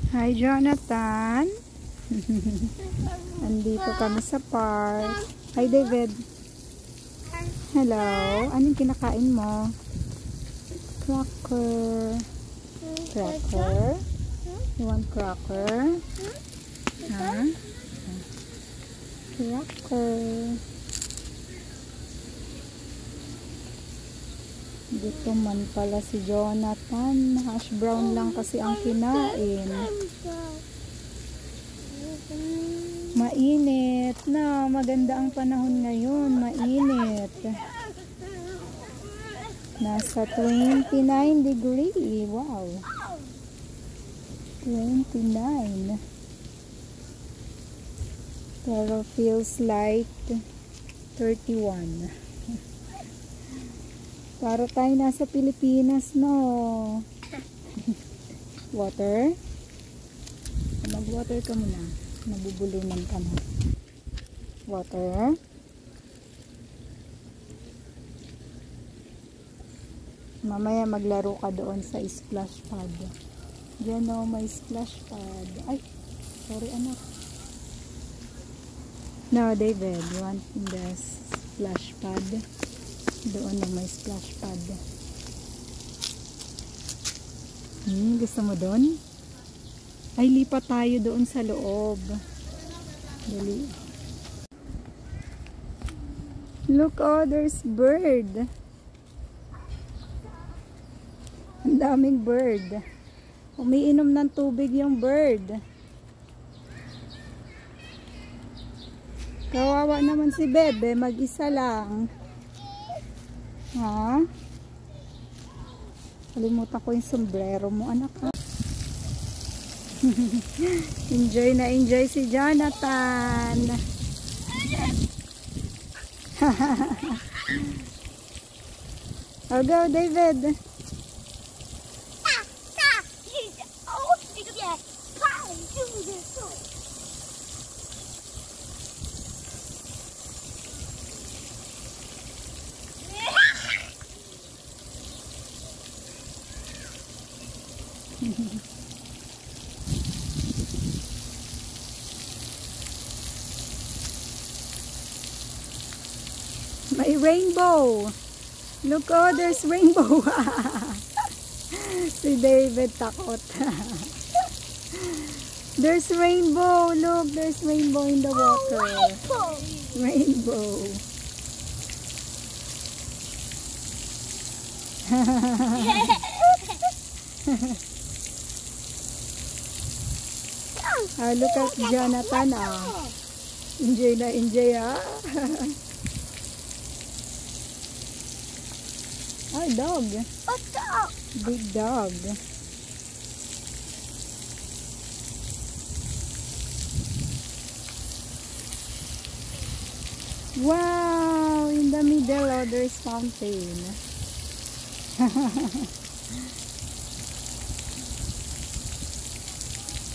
Hi, Jonathan. Andito kami sa park. Hi, David. Hello. Anong kinakain mo? Cracker. Cracker? You want cracker? Huh? Cracker. Dito man pala si Jonathan. Hash brown lang kasi ang kinain. Mainit na. Maganda ang panahon ngayon. Mainit. Nasa 29 degree. Wow. 29. Pero feels like 31. Para tayo nasa Pilipinas, no? Water? Mag-water ka muna. Nabubulunan ka na. Water? Mamaya maglaro ka doon sa splash pad. Diyan o, may splash pad. Ay, sorry anak. No, David, you want the splash pad? Doon na may splash pad. Gusto mo doon? Ay, lipat tayo doon sa loob. Dali. Look, oh, there's bird. Ang daming bird. Umiinom ng tubig yung bird. Kawawa naman si Bebe, mag-isa lang. Ha? Kalimutan ko yung sombrero mo, anak. Enjoy na enjoy si Jonathan. Oh, go, David. May rainbow. Look, oh, there's rainbow. Si David takot. There's rainbow. Look, there's rainbow in the water. Rainbow. Look at Jonathan. Enjoy na enjoy, Ay, dog. Big dog. Wow! In the middle, there's fountain.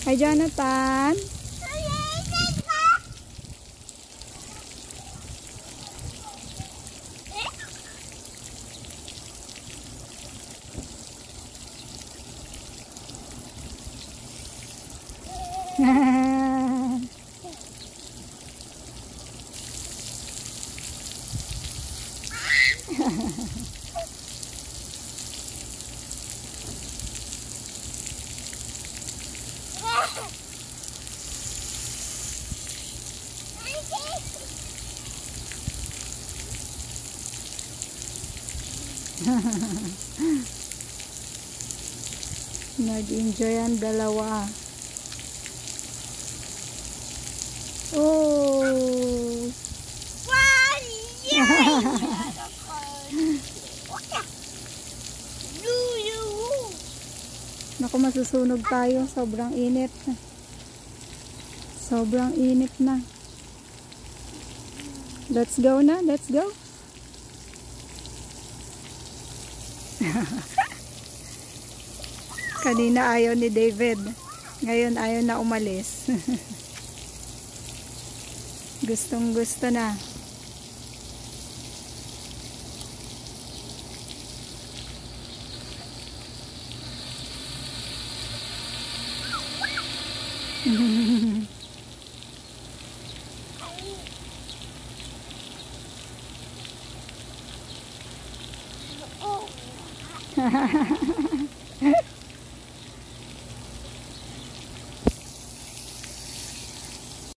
Hi, Jonathan. Nag-enjoy ang dalawa. Oh! Naku, masusunog tayo. Sobrang init. Sobrang init na. Let's go na. Let's go. Kanina ayaw ni David. Ngayon ayaw na umalis. Gustong gusto na. Oh.